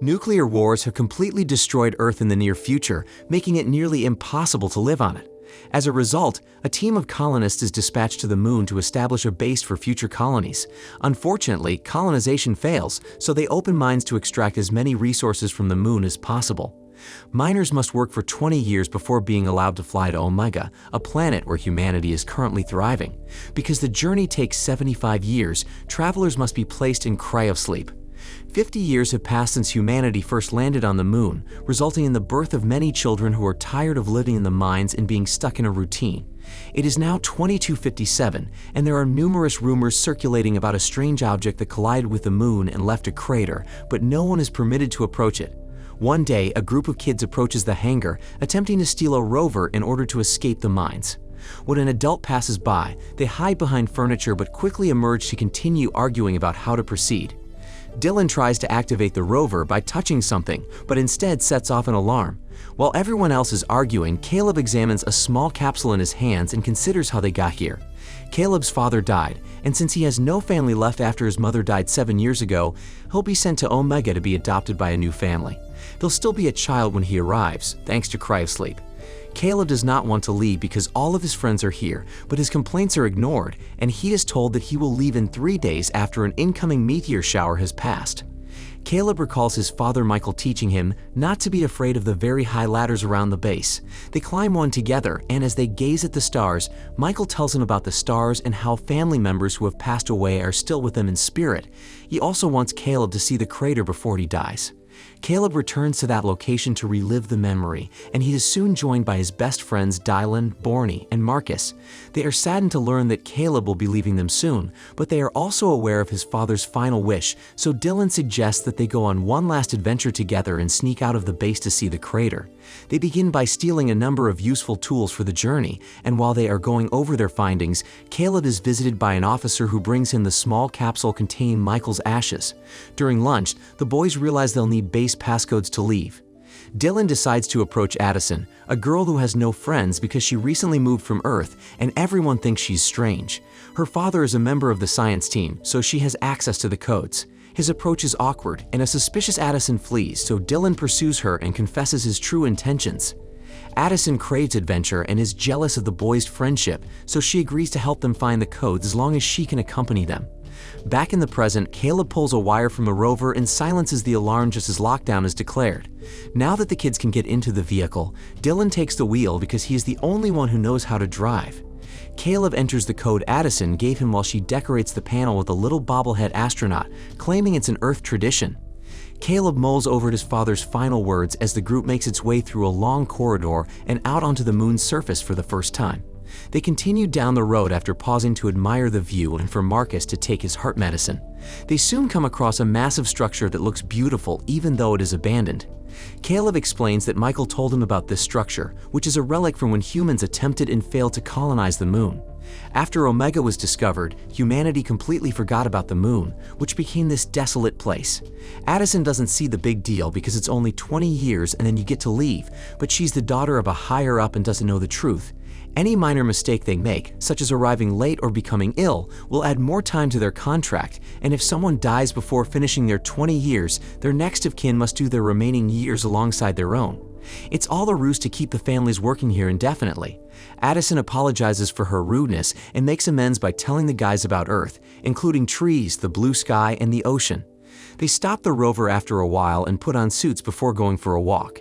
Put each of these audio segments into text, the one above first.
Nuclear wars have completely destroyed Earth in the near future, making it nearly impossible to live on it. As a result, a team of colonists is dispatched to the moon to establish a base for future colonies. Unfortunately, colonization fails, so they open mines to extract as many resources from the moon as possible. Miners must work for 20 years before being allowed to fly to Omega, a planet where humanity is currently thriving. Because the journey takes 75 years, travelers must be placed in cryosleep. 50 years have passed since humanity first landed on the moon, resulting in the birth of many children who are tired of living in the mines and being stuck in a routine. It is now 2257, and there are numerous rumors circulating about a strange object that collided with the moon and left a crater, but no one is permitted to approach it. One day, a group of kids approaches the hangar, attempting to steal a rover in order to escape the mines. When an adult passes by, they hide behind furniture but quickly emerge to continue arguing about how to proceed. Dylan tries to activate the rover by touching something, but instead sets off an alarm. While everyone else is arguing, Caleb examines a small capsule in his hands and considers how they got here. Caleb's father died, and since he has no family left after his mother died 7 years ago, he'll be sent to Omega to be adopted by a new family. He'll still be a child when he arrives, thanks to cryosleep. Caleb does not want to leave because all of his friends are here, but his complaints are ignored, and he is told that he will leave in 3 days after an incoming meteor shower has passed. Caleb recalls his father Michael teaching him not to be afraid of the very high ladders around the base. They climb one together, and as they gaze at the stars, Michael tells him about the stars and how family members who have passed away are still with them in spirit. He also wants Caleb to see the crater before he dies. Caleb returns to that location to relive the memory, and he is soon joined by his best friends Dylan, Borny, and Marcus. They are saddened to learn that Caleb will be leaving them soon, but they are also aware of his father's final wish, so Dylan suggests that they go on one last adventure together and sneak out of the base to see the crater. They begin by stealing a number of useful tools for the journey, and while they are going over their findings, Caleb is visited by an officer who brings him the small capsule containing Michael's ashes. During lunch, the boys realize they'll need base passcodes to leave. Dylan decides to approach Addison, a girl who has no friends because she recently moved from Earth and everyone thinks she's strange. Her father is a member of the science team, so she has access to the codes. His approach is awkward, and a suspicious Addison flees, so Dylan pursues her and confesses his true intentions. Addison craves adventure and is jealous of the boys' friendship, so she agrees to help them find the codes as long as she can accompany them. Back in the present, Caleb pulls a wire from a rover and silences the alarm just as lockdown is declared. Now that the kids can get into the vehicle, Dylan takes the wheel because he is the only one who knows how to drive. Caleb enters the code Addison gave him while she decorates the panel with a little bobblehead astronaut, claiming it's an Earth tradition. Caleb mulls over his father's final words as the group makes its way through a long corridor and out onto the moon's surface for the first time. They continue down the road after pausing to admire the view and for Marcus to take his heart medicine. They soon come across a massive structure that looks beautiful even though it is abandoned. Caleb explains that Michael told him about this structure, which is a relic from when humans attempted and failed to colonize the moon. After Omega was discovered, humanity completely forgot about the moon, which became this desolate place. Addison doesn't see the big deal because it's only 20 years and then you get to leave, but she's the daughter of a higher up and doesn't know the truth. Any minor mistake they make, such as arriving late or becoming ill, will add more time to their contract, and if someone dies before finishing their 20 years, their next of kin must do their remaining years alongside their own. It's all a ruse to keep the families working here indefinitely. Addison apologizes for her rudeness and makes amends by telling the guys about Earth, including trees, the blue sky, and the ocean. They stop the rover after a while and put on suits before going for a walk.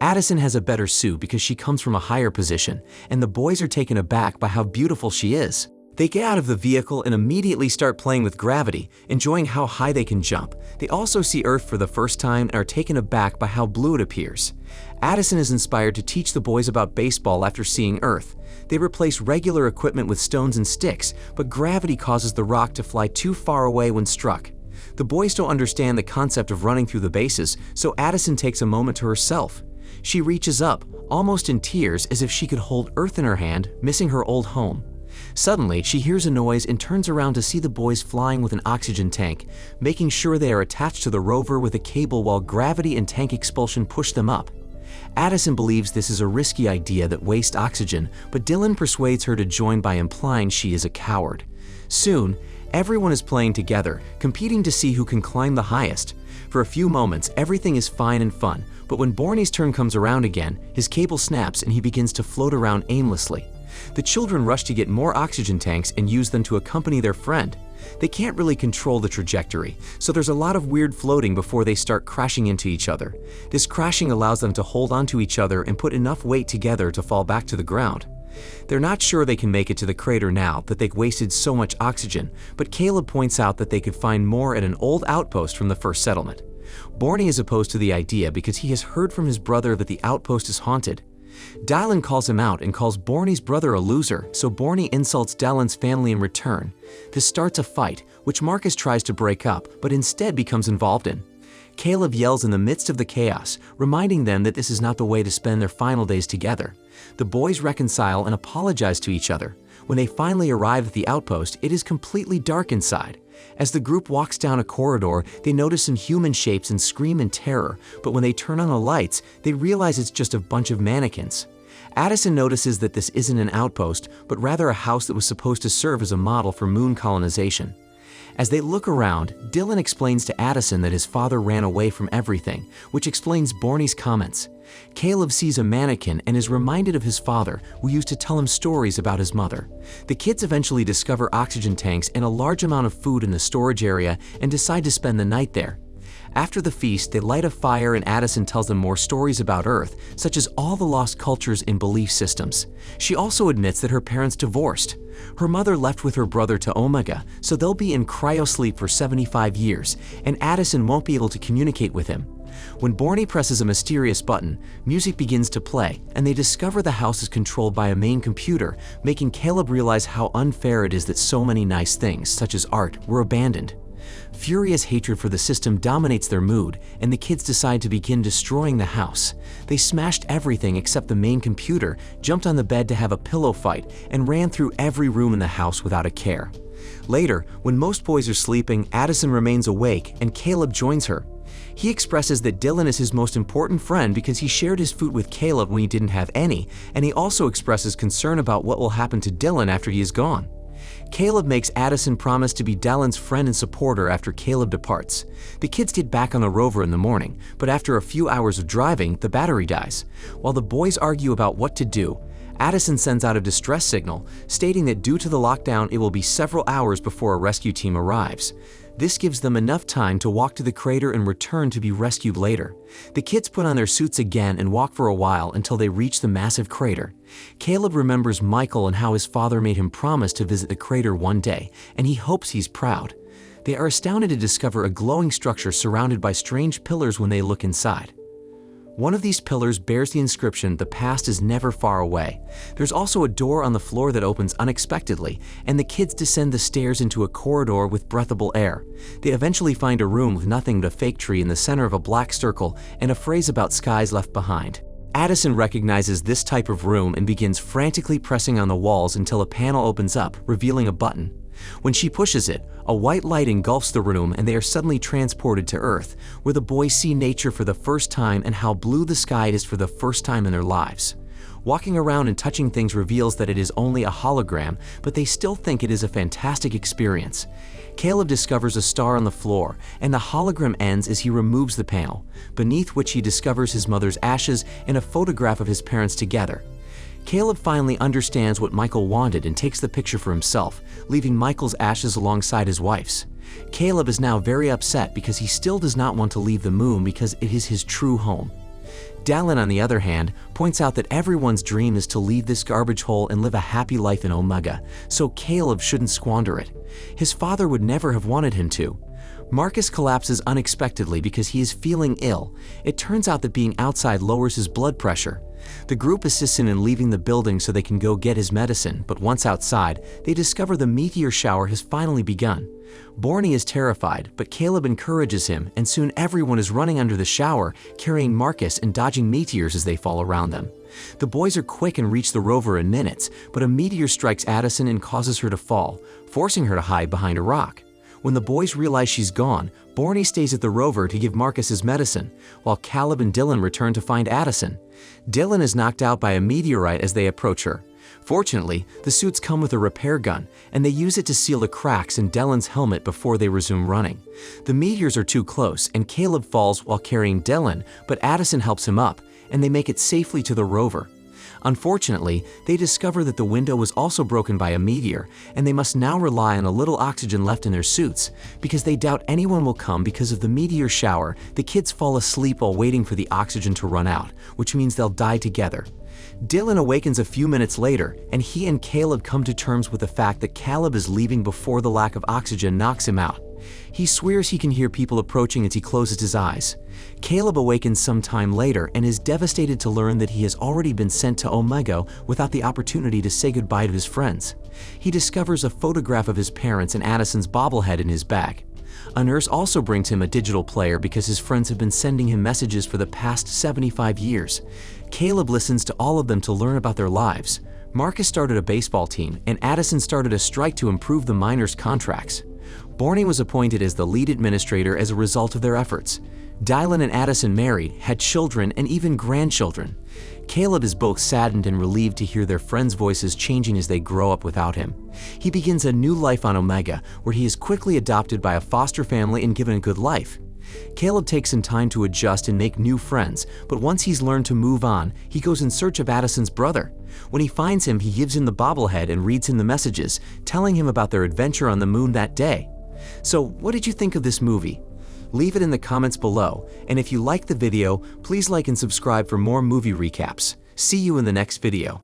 Addison has a better suit because she comes from a higher position, and the boys are taken aback by how beautiful she is. They get out of the vehicle and immediately start playing with gravity, enjoying how high they can jump. They also see Earth for the first time and are taken aback by how blue it appears. Addison is inspired to teach the boys about baseball after seeing Earth. They replace regular equipment with stones and sticks, but gravity causes the rock to fly too far away when struck. The boys don't understand the concept of running through the bases, so Addison takes a moment to herself. She reaches up, almost in tears, as if she could hold Earth in her hand, missing her old home. Suddenly, she hears a noise and turns around to see the boys flying with an oxygen tank, making sure they are attached to the rover with a cable while gravity and tank expulsion push them up. Addison believes this is a risky idea that wastes oxygen, but Dylan persuades her to join by implying she is a coward. Soon, Everyone is playing together, competing to see who can climb the highest. For a few moments, everything is fine and fun, but when Borny's turn comes around again, his cable snaps and he begins to float around aimlessly. The children rush to get more oxygen tanks and use them to accompany their friend. They can't really control the trajectory, so there's a lot of weird floating before they start crashing into each other. This crashing allows them to hold onto each other and put enough weight together to fall back to the ground. They're not sure they can make it to the crater now that they've wasted so much oxygen, but Caleb points out that they could find more at an old outpost from the first settlement. Borny is opposed to the idea because he has heard from his brother that the outpost is haunted. Dylan calls him out and calls Borny's brother a loser, so Borny insults Dylan's family in return. This starts a fight, which Marcus tries to break up, but instead becomes involved in. Caleb yells in the midst of the chaos, reminding them that this is not the way to spend their final days together. The boys reconcile and apologize to each other. When they finally arrive at the outpost, it is completely dark inside. As the group walks down a corridor, they notice some human shapes and scream in terror, but when they turn on the lights, they realize it's just a bunch of mannequins. Addison notices that this isn't an outpost, but rather a house that was supposed to serve as a model for moon colonization. As they look around, Dylan explains to Addison that his father ran away from everything, which explains Borny's comments. Caleb sees a mannequin and is reminded of his father, who used to tell him stories about his mother. The kids eventually discover oxygen tanks and a large amount of food in the storage area and decide to spend the night there. After the feast, they light a fire and Addison tells them more stories about Earth, such as all the lost cultures and belief systems. She also admits that her parents divorced. Her mother left with her brother to Omega, so they'll be in cryosleep for 75 years, and Addison won't be able to communicate with him. When Borny presses a mysterious button, music begins to play, and they discover the house is controlled by a main computer, making Caleb realize how unfair it is that so many nice things, such as art, were abandoned. Furious hatred for the system dominates their mood, and the kids decide to begin destroying the house. They smashed everything except the main computer, jumped on the bed to have a pillow fight, and ran through every room in the house without a care. Later, when most boys are sleeping, Addison remains awake, and Caleb joins her. He expresses that Dylan is his most important friend because he shared his food with Caleb when he didn't have any, and he also expresses concern about what will happen to Dylan after he is gone. Caleb makes Addison promise to be Dylan's friend and supporter after Caleb departs. The kids get back on the rover in the morning, but after a few hours of driving, the battery dies. While the boys argue about what to do, Addison sends out a distress signal, stating that due to the lockdown, it will be several hours before a rescue team arrives. This gives them enough time to walk to the crater and return to be rescued later. The kids put on their suits again and walk for a while until they reach the massive crater. Caleb remembers Michael and how his father made him promise to visit the crater one day, and he hopes he's proud. They are astounded to discover a glowing structure surrounded by strange pillars when they look inside. One of these pillars bears the inscription, "The past is never far away." There's also a door on the floor that opens unexpectedly, and the kids descend the stairs into a corridor with breathable air. They eventually find a room with nothing but a fake tree in the center of a black circle and a phrase about skies left behind. Addison recognizes this type of room and begins frantically pressing on the walls until a panel opens up, revealing a button. When she pushes it, a white light engulfs the room and they are suddenly transported to Earth, where the boys see nature for the first time and how blue the sky is for the first time in their lives. Walking around and touching things reveals that it is only a hologram, but they still think it is a fantastic experience. Caleb discovers a star on the floor, and the hologram ends as he removes the panel, beneath which he discovers his mother's ashes and a photograph of his parents together. Caleb finally understands what Michael wanted and takes the picture for himself, leaving Michael's ashes alongside his wife's. Caleb is now very upset because he still does not want to leave the moon because it is his true home. Dallin, on the other hand, points out that everyone's dream is to leave this garbage hole and live a happy life in Omega, so Caleb shouldn't squander it. His father would never have wanted him to. Marcus collapses unexpectedly because he is feeling ill. It turns out that being outside lowers his blood pressure. The group assists him in leaving the building so they can go get his medicine, but once outside, they discover the meteor shower has finally begun. Borny is terrified, but Caleb encourages him, and soon everyone is running under the shower, carrying Marcus and dodging meteors as they fall around them. The boys are quick and reach the rover in minutes, but a meteor strikes Addison and causes her to fall, forcing her to hide behind a rock. When the boys realize she's gone, Borny stays at the rover to give Marcus his medicine, while Caleb and Dylan return to find Addison. Dylan is knocked out by a meteorite as they approach her. Fortunately, the suits come with a repair gun, and they use it to seal the cracks in Dylan's helmet before they resume running. The meteors are too close, and Caleb falls while carrying Dylan, but Addison helps him up, and they make it safely to the rover. Unfortunately, they discover that the window was also broken by a meteor, and they must now rely on a little oxygen left in their suits. Because they doubt anyone will come because of the meteor shower, the kids fall asleep while waiting for the oxygen to run out, which means they'll die together. Dylan awakens a few minutes later, and he and Caleb come to terms with the fact that Caleb is leaving before the lack of oxygen knocks him out. He swears he can hear people approaching as he closes his eyes. Caleb awakens some time later and is devastated to learn that he has already been sent to Omega without the opportunity to say goodbye to his friends. He discovers a photograph of his parents and Addison's bobblehead in his bag. A nurse also brings him a digital player because his friends have been sending him messages for the past 75 years. Caleb listens to all of them to learn about their lives. Marcus started a baseball team, and Addison started a strike to improve the miners' contracts. Borney was appointed as the lead administrator as a result of their efforts. Dylan and Addison married, had children, and even grandchildren. Caleb is both saddened and relieved to hear their friends' voices changing as they grow up without him. He begins a new life on Omega, where he is quickly adopted by a foster family and given a good life. Caleb takes some time to adjust and make new friends, but once he's learned to move on, he goes in search of Addison's brother. When he finds him, he gives him the bobblehead and reads him the messages, telling him about their adventure on the moon that day. So, what did you think of this movie? Leave it in the comments below, and if you liked the video, please like and subscribe for more movie recaps. See you in the next video.